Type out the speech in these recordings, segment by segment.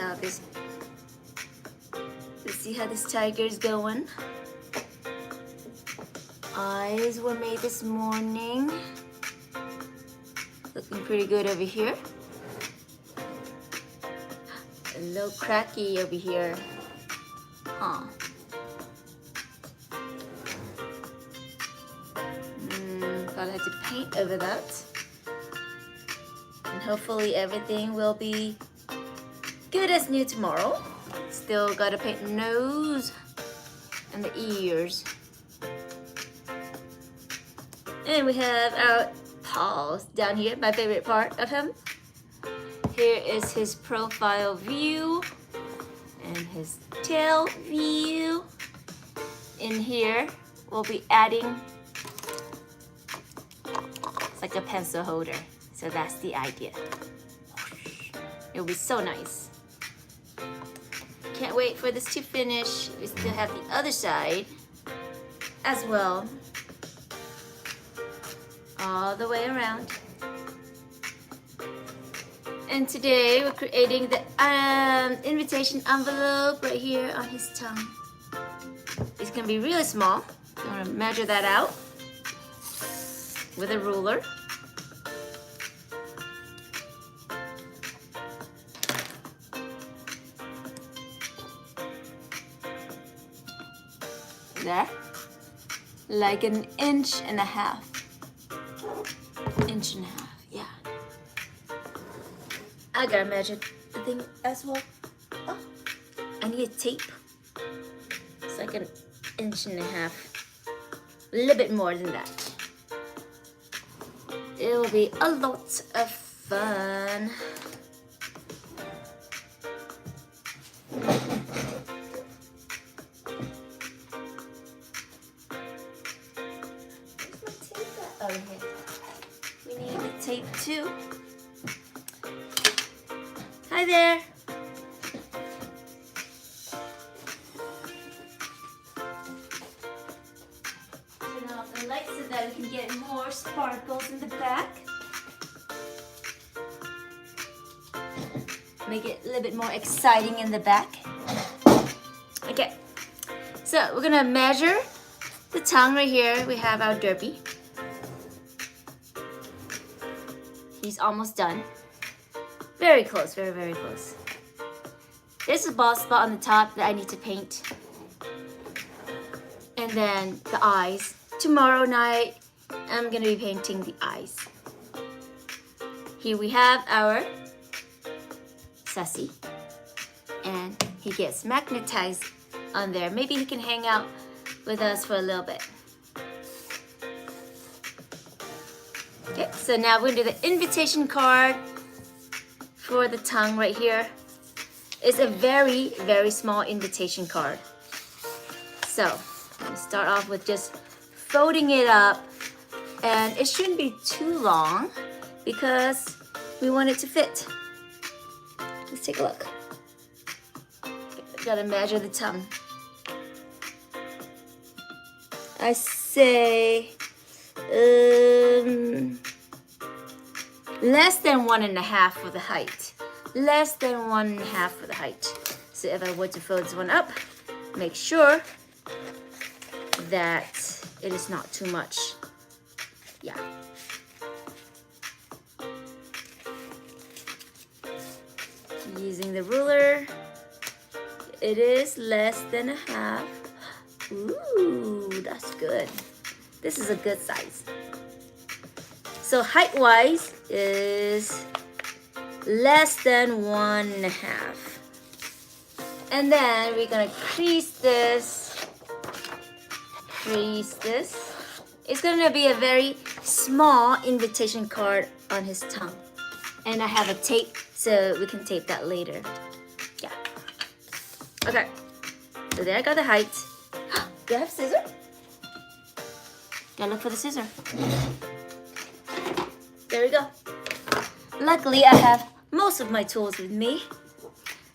how this. Let's see how this tiger is going. Eyes were made this morning. Looking pretty good over here. A little cracky over here. Huh. Probably have to paint over that. And hopefully everything will be good as new tomorrow. Still gotta paint the nose and the ears. And we have our paws down here, my favorite part of him. Here is his profile view and his tail view. In here, we'll be adding, it's like a pencil holder. So that's the idea. It'll be so nice. Can't wait for this to finish. We still have the other side as well. All the way around. And today we're creating the invitation envelope right here on his tongue. It's gonna be really small. I'm gonna measure that out with a ruler. There, like 1.5 inches. 1.5 inches, yeah. I gotta measure the thing as well. Oh, I need a tape. It's like 1.5 inches. A little bit more than that. It will be a lot of fun. Oh, here. We need the tape too. Hi there. Turn off the light so that we can get more sparkles in the back. Make it a little bit more exciting in the back. Okay. So we're gonna measure the tongue right here. We have our derby. He's almost done. Very close, very, very close. There's a bald spot on the top that I need to paint. And then the eyes. Tomorrow night, I'm gonna be painting the eyes. Here we have our Sassy. And he gets magnetized on there. Maybe he can hang out with us for a little bit. Okay, so now we're gonna do the invitation card for the tongue right here. It's a very, very small invitation card. So, we start off with just folding it up, and it shouldn't be too long because we want it to fit. Let's take a look. Okay, gotta measure the tongue. I say less than 1.5 for the height. Less than 1.5 for the height. So if I were to fold this one up, make sure that it is not too much. Yeah. Using the ruler, it is less than 1/2. Ooh, that's good. This is a good size. So height-wise is less than 1.5. And then we're gonna crease this. Crease this. It's gonna be a very small invitation card on his tongue. And I have a tape, so we can tape that later. Yeah. Okay. So there I got the height. Do I have scissors? Gotta look for the scissor. There we go. Luckily, I have most of my tools with me.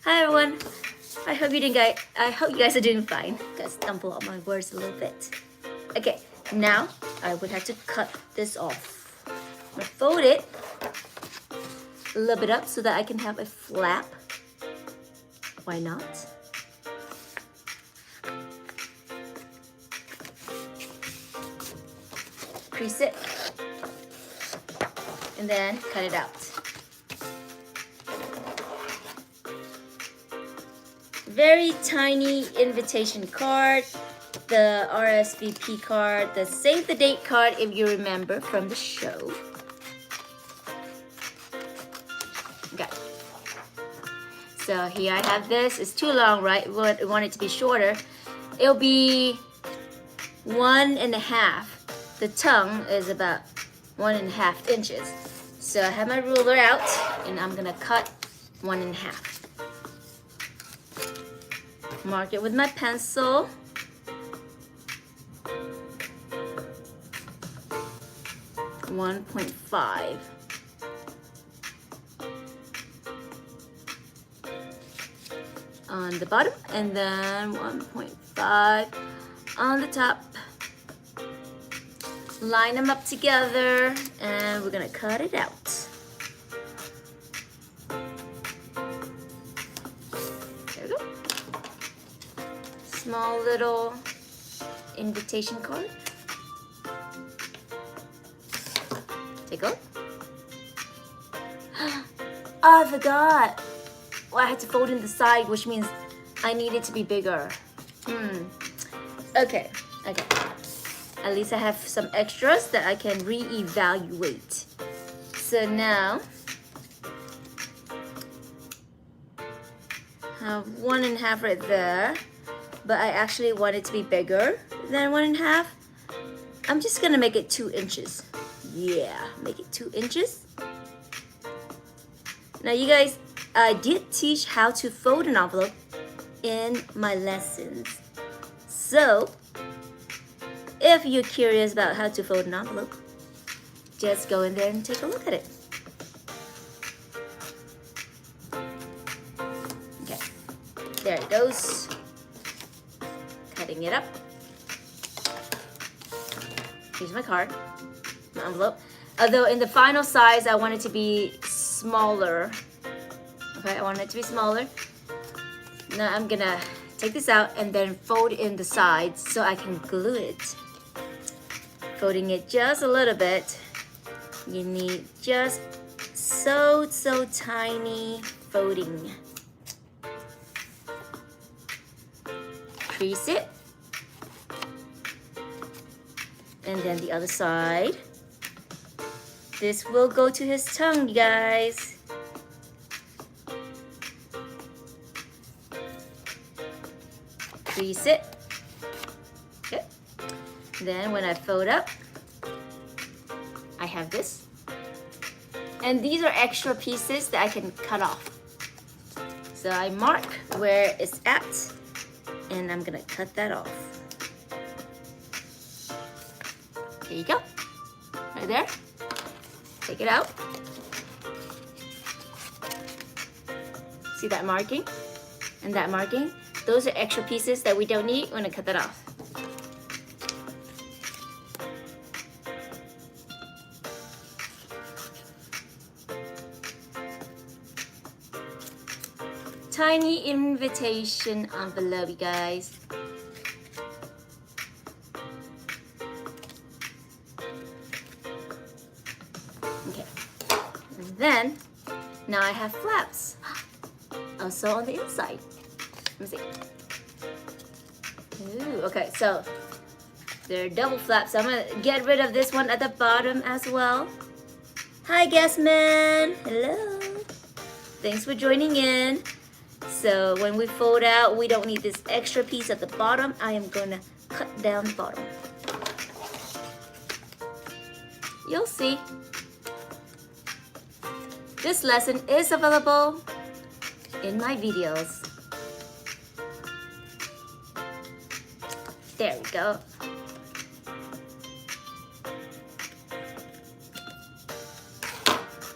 Hi everyone. I hope you guys are doing fine. Gotta stumble on my words a little bit. Okay, now I would have to cut this off. I'm gonna fold it a little bit up so that I can have a flap Why not? Crease it. And then cut it out. Very tiny invitation card. The RSVP card, the save the date card if you remember from the show. Okay. So here I have this. It's too long, right? We want it to be shorter. It'll be 1.5. The tongue is about 1.5 inches. So I have my ruler out and I'm gonna cut 1.5. Mark it with my pencil. $1.5. On the bottom, and then 1.5 on the top. Line them up together, and we're gonna cut it out. There we go. Small little invitation card. Take a look. Oh, I forgot. Well, I had to fold in the side, which means I need it to be bigger. Okay. At least I have some extras that I can re-evaluate. So now, I have 1.5 right there, but I actually want it to be bigger than 1.5. I'm just gonna make it 2 inches. Yeah, make it 2 inches. Now you guys, I did teach how to fold an envelope in my lessons. So, if you're curious about how to fold an envelope, just go in there and take a look at it. Okay, there it goes. Cutting it up. Here's my card, my envelope. Although in the final size, I want it to be smaller. Okay, I want it to be smaller. Now I'm gonna take this out and then fold in the sides so I can glue it. Folding it just a little bit. You need just so tiny folding. Crease it. And then the other side. This will go to his tongue, you guys. Crease it. Okay. Then when I fold up, I have this. And these are extra pieces that I can cut off. So I mark where it's at, and I'm gonna cut that off. There you go. Right there. Take it out. See that marking? And that marking? Those are extra pieces that we don't need. We're gonna cut that off. Tiny invitation envelope, you guys. Okay. And then, now I have flaps. Also on the inside. Let me see. Ooh, okay, so they're double flaps. So I'm gonna get rid of this one at the bottom as well. Hi, guest man. Hello. Thanks for joining in. So when we fold out, we don't need this extra piece at the bottom. I am gonna cut down the bottom. You'll see. This lesson is available in my videos. There we go.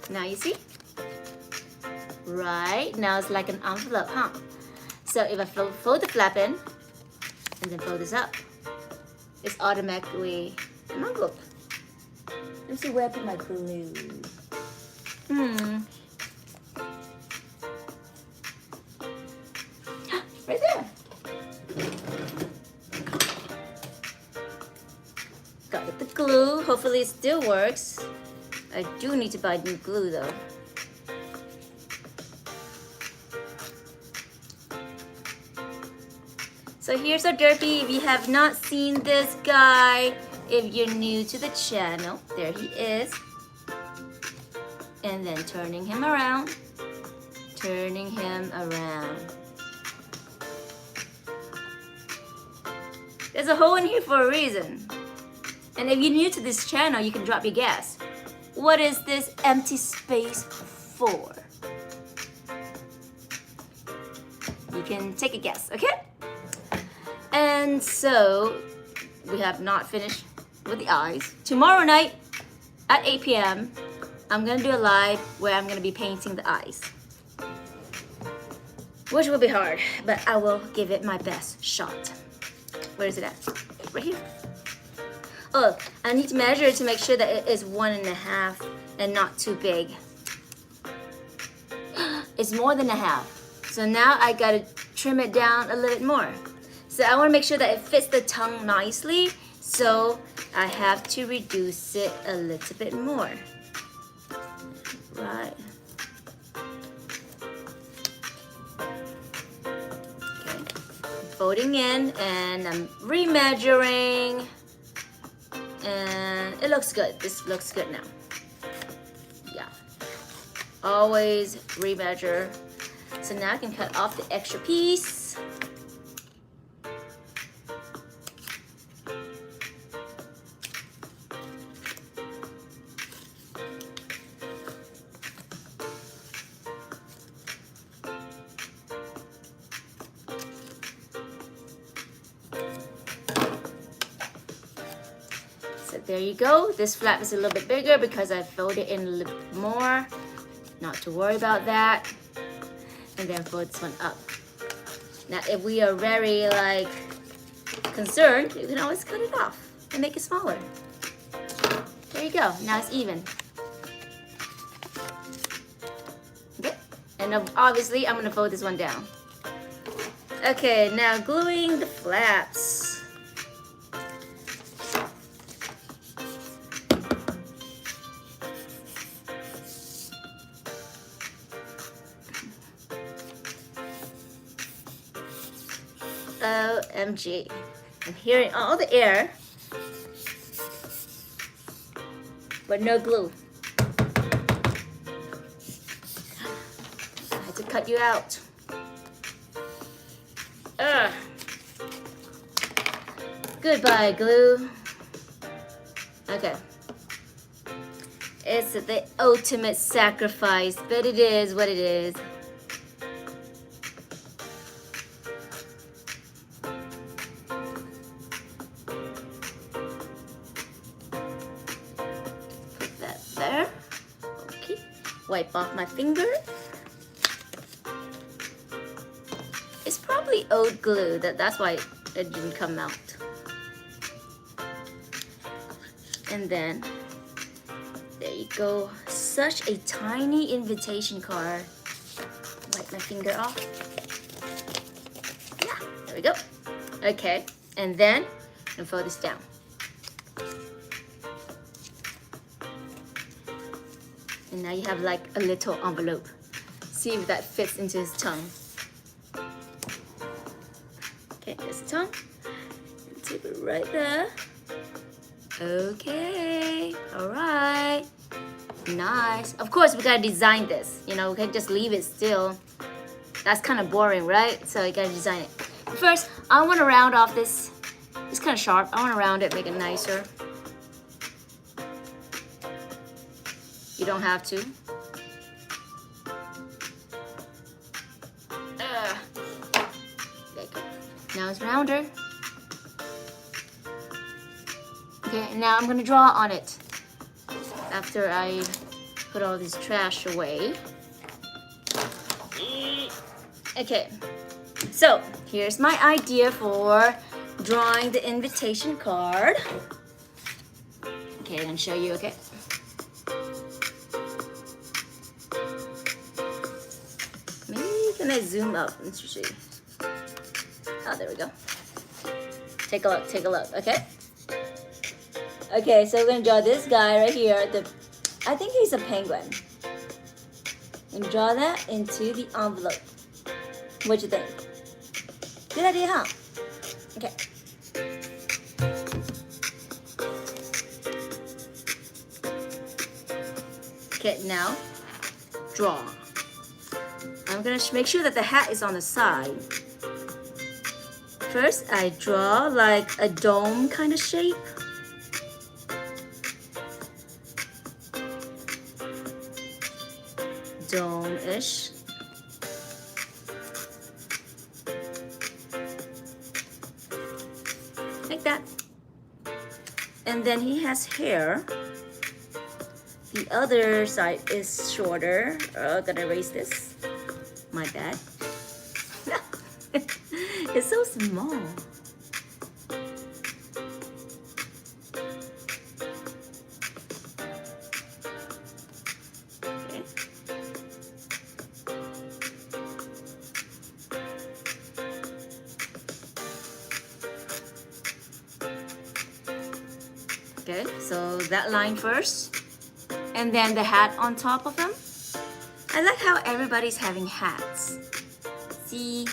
Now you see? Right, now it's like an envelope, huh? So if I fold the flap in, and then fold this up, it's automatically an envelope. Let me see where I put my glue. hopefully it still works. I do need to buy new glue though. So here's our derpy. If you have not seen this guy, if you're new to the channel, there he is. And then turning him around, turning him around. There's a hole in here for a reason. And if you're new to this channel, you can drop your guess. What is this empty space for? You can take a guess, okay? And so, we have not finished with the eyes. Tomorrow night at 8 p.m., I'm gonna do a live where I'm gonna be painting the eyes. Which will be hard, but I will give it my best shot. Where is it at? Right here. Oh, I need to measure it to make sure that it is 1.5 and not too big. It's more than a half. So now I gotta trim it down a little bit more. So I wanna make sure that it fits the tongue nicely. So I have to reduce it a little bit more. Right. Okay. Folding in and I'm remeasuring. And it looks good. This looks good now. Yeah. Always remeasure. So now I can cut off the extra piece. So there you go. This flap is a little bit bigger because I folded in a little bit more. Not to worry about that. And then fold this one up. Now if we are very like concerned, you can always cut it off and make it smaller. There you go. Now it's even. Okay. And obviously I'm gonna fold this one down. Okay, now gluing the flaps. OMG. I'm hearing all the air, but no glue. I had to cut you out. Ugh. Goodbye, glue. Okay. It's the ultimate sacrifice, but it is what it is. There. Okay. Wipe off my finger. It's probably old glue. That's why it didn't come out. And then there you go. Such a tiny invitation card. Wipe my finger off. Yeah, there we go. Okay, and then I'm fold this down. And now you have like a little envelope. See if that fits into his tongue. Okay, there's the tongue. Tip it right there. Okay, all right. Nice. Of course, we gotta design this. You know, we can't just leave it still. That's kind of boring, right? So you gotta design it. First, I wanna round off this. It's kind of sharp. I wanna round it, make it nicer. You don't have to. There you go. Now it's rounder. Okay, and now I'm gonna draw on it after I put all this trash away. Okay, so here's my idea for drawing the invitation card. Okay, I'm gonna show you, okay? Can I zoom up? Let's see. Oh, there we go. Take a look, okay? Okay, so we're gonna draw this guy right here. I think he's a penguin. And draw that into the envelope. What you think? Good idea, huh? Okay. Okay, now draw. I'm gonna make sure that the hat is on the side. First, I draw like a dome kind of shape. Dome-ish. Like that. And then he has hair. The other side is shorter. Gonna erase this. My bad. It's so small. Okay. Okay, so that line first. And then the hat on top of them. I like how everybody's having hats. See,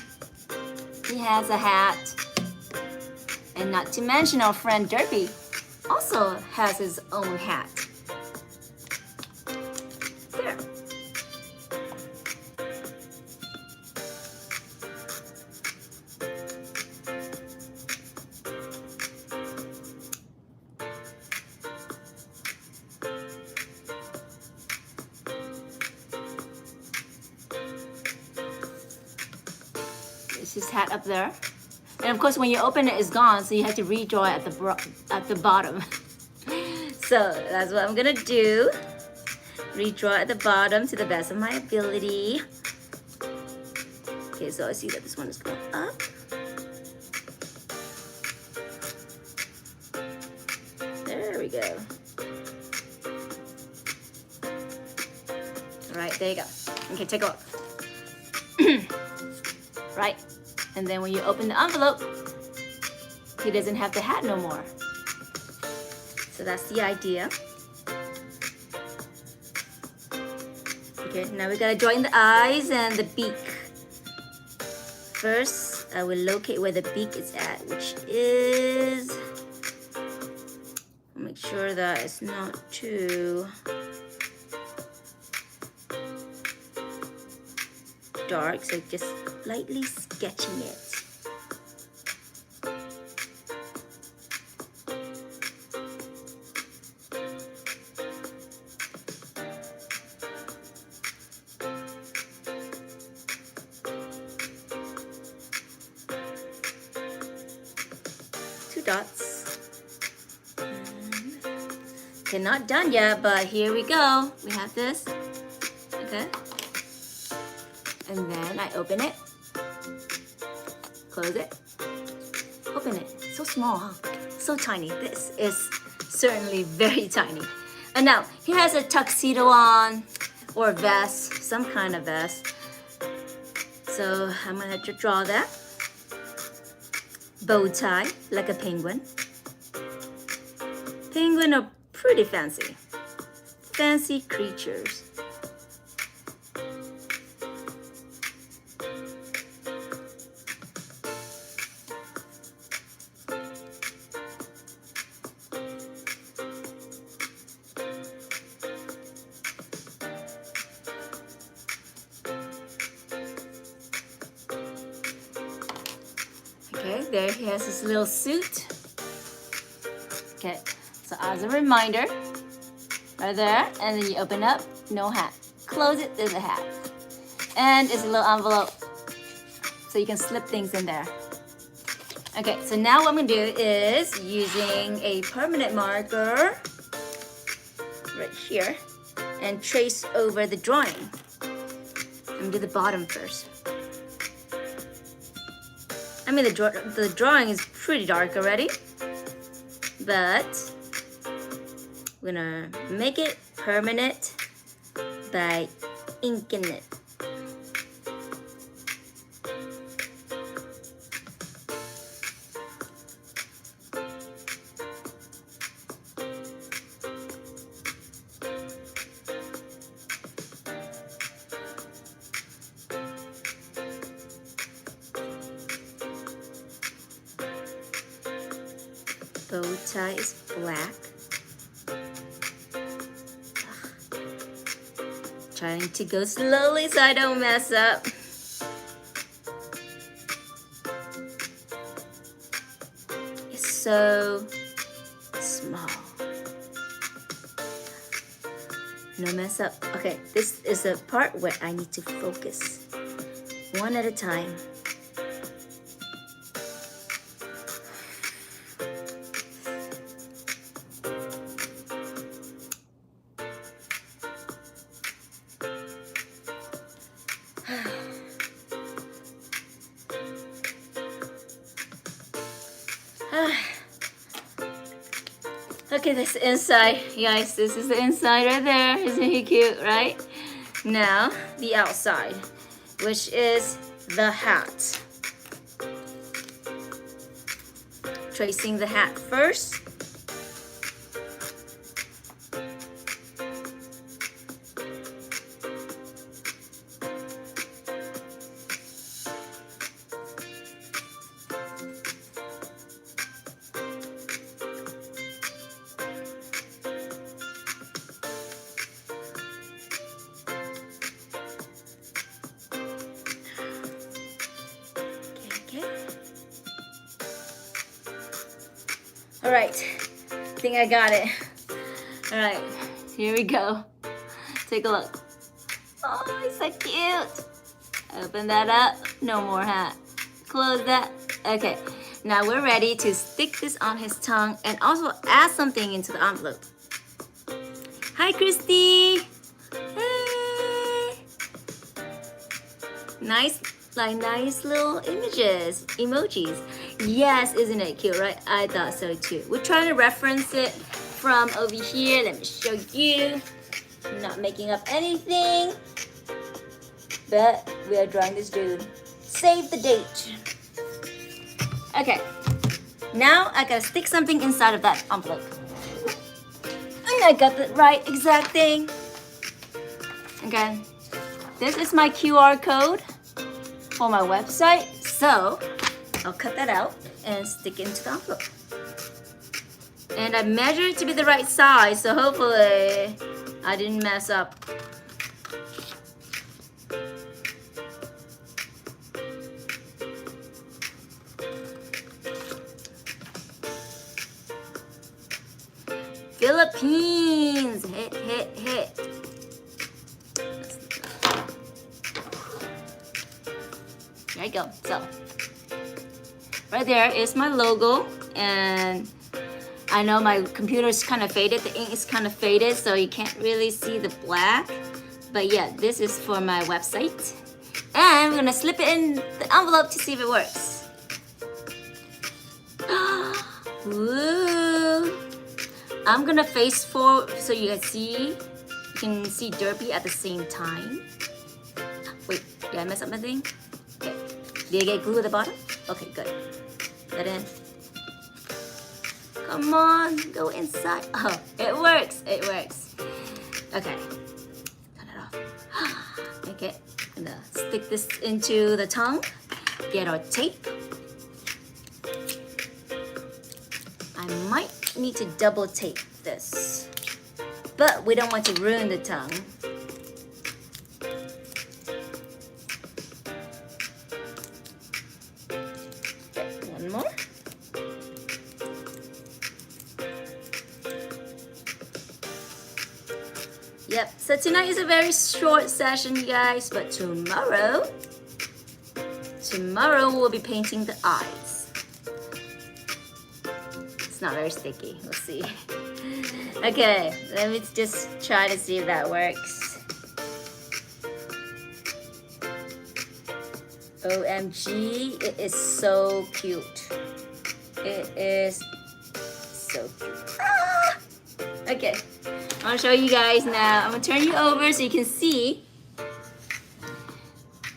he has a hat. And not to mention our friend Derby also has his own hat. There. There's his hat up there. And of course, when you open it, it's gone, so you have to redraw it at the bottom. So that's what I'm gonna do. Redraw at the bottom to the best of my ability. Okay, so I see that this one is going up. There we go. All right, there you go. Okay, take a look. Right, and then when you open the envelope, he doesn't have the hat no more. So that's the idea. Okay, now we gotta draw in the eyes and the beak. First, I will locate where the beak is at, which is... Make sure that it's not too dark, so just lightly sketching it. Two dots. Okay, not done yet, but here we go. We have this. Okay. And then I open it, close it, open it. So small, huh? So tiny. This is certainly very tiny. And now, he has a tuxedo on, or vest, some kind of vest. So I'm gonna have to draw that. Bow tie, like a penguin. Penguin are pretty fancy. Fancy creatures. Okay, there he has his little suit. Okay, so as a reminder, right there, and then you open up, no hat. Close it, there's a hat. And it's a little envelope, so you can slip things in there. Okay, so now what I'm gonna do is using a permanent marker right here and trace over the drawing. I'm gonna do the bottom first. I mean, the drawing is pretty dark already, but we're gonna make it permanent by inking it. bow tie is black. Trying to go slowly so I don't mess up. It's so small. No mess up. Okay, this is the part where I need to focus. One at a time. Okay, this inside, guys, this is the inside right there. Isn't he cute, right? Now, the outside, which is the hat. Tracing the hat first. All right, I think I got it. All right, here we go. Take a look. Oh, it's so cute. Open that up, no more hat. Close that. Okay, now we're ready to stick this on his tongue and also add something into the envelope. Hi, Christy. Hey. Nice little images, emojis. Yes, isn't it cute, right? I thought so too. We're trying to reference it from over here. Let me show you. I'm not making up anything, but we are drawing this dude. Save the date. Okay, now I gotta stick something inside of that envelope. And I got the right exact thing. Okay, this is my QR code for my website, so I'll cut that out and stick it into the envelope. And I measured it to be the right size, so hopefully I didn't mess up. Philippines! Hit. There you go. So, right there is my logo, and I know my computer is kind of faded. The ink is kind of faded, so you can't really see the black. But yeah, this is for my website. And we're gonna slip it in the envelope to see if it works. Woo! I'm gonna face forward so you can see Derpy at the same time. Wait, did I mess up my thing? Okay. Did I get glue at the bottom? Okay, good. That in. Come on, go inside. Oh, it works. It works. Okay. Cut it off. Okay. I'm gonna stick this into the tongue. Get our tape. I might need to double tape this, but we don't want to ruin the tongue. Okay, one more. Yep, so tonight is a very short session, you guys, but tomorrow we'll be painting the eyes. It's not very sticky, we'll see. Okay, let me just try to see if that works. OMG, it is so cute. It is so cute. Ah! Okay, I want to show you guys now. I'm going to turn you over so you can see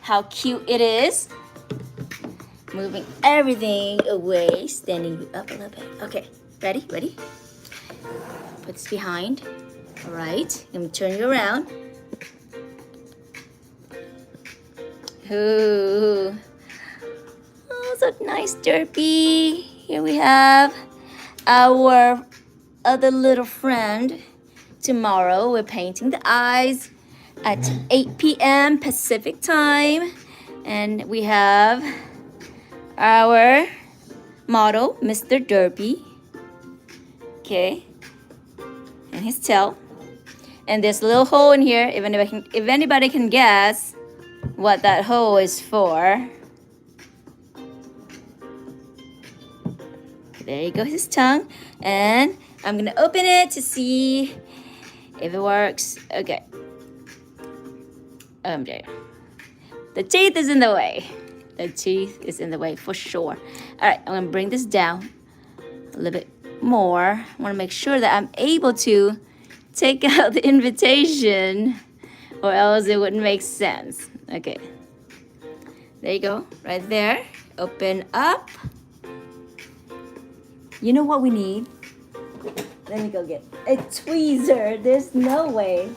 how cute it is. Moving everything away, standing you up a little bit. Okay, ready? Put this behind. All right, I'm going to turn you around. Ooh. Oh, so nice, Derpy. Here we have our other little friend. Tomorrow we're painting the eyes at 8 p.m. Pacific time. And we have our model, Mr. Derby. Okay. And his tail. And there's a little hole in here. If anybody can guess what that hole is for. There you go, his tongue. And I'm gonna open it to see if it works. Okay. There. The teeth is in the way. The teeth is in the way for sure. All right, I'm gonna bring this down a little bit more. I wanna make sure that I'm able to take out the invitation or else it wouldn't make sense. Okay. There you go, right there. Open up. You know what we need? Let me go get a tweezer. There's no way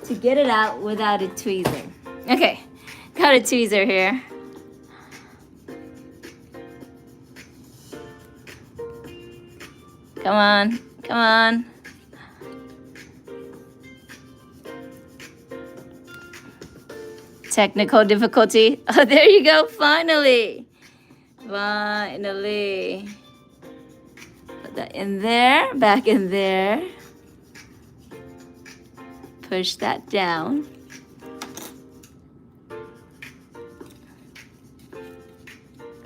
to get it out without a tweezer. Okay, got a tweezer here. Come on, come on. Technical difficulty. Oh, there you go, finally. Finally. Put that in there, back in there. Push that down.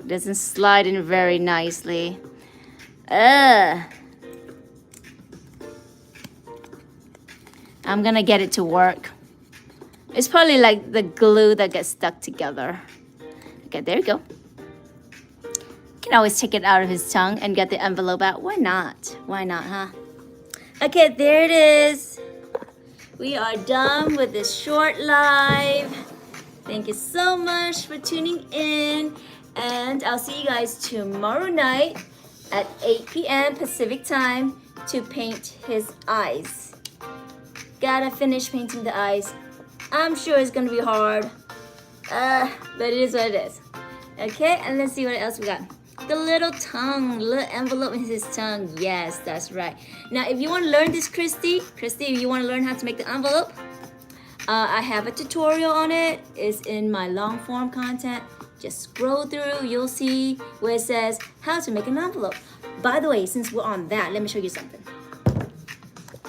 Doesn't slide in very nicely. I'm gonna get it to work. It's probably like the glue that gets stuck together. Okay, there you go. Can always take it out of his tongue and get the envelope out. Why not? Why not, huh? Okay, there it is. We are done with this short live. Thank you so much for tuning in. And I'll see you guys tomorrow night at 8 p.m. Pacific time to paint his eyes. Gotta finish painting the eyes. I'm sure it's gonna be hard, but it is what it is. Okay, and let's see what else we got. The little tongue, little envelope in his tongue. Yes, that's right. Now, if you want to learn this, Christy, if you want to learn how to make the envelope, I have a tutorial on it. It's in my long form content. Just scroll through, you'll see where it says how to make an envelope. By the way, since we're on that, let me show you something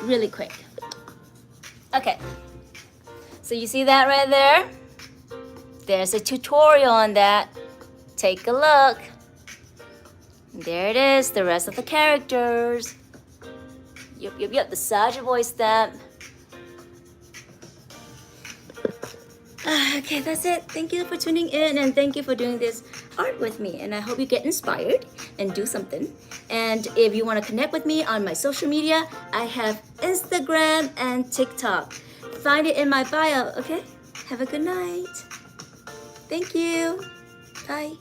really quick. Okay, so you see that right there? There's a tutorial on that. Take a look. There it is, the rest of the characters. Yep, the Sergeant Boy stamp. Okay, that's it. Thank you for tuning in and thank you for doing this art with me. And I hope you get inspired and do something. And if you want to connect with me on my social media, I have Instagram and TikTok. Find it in my bio, okay? Have a good night. Thank you. Bye.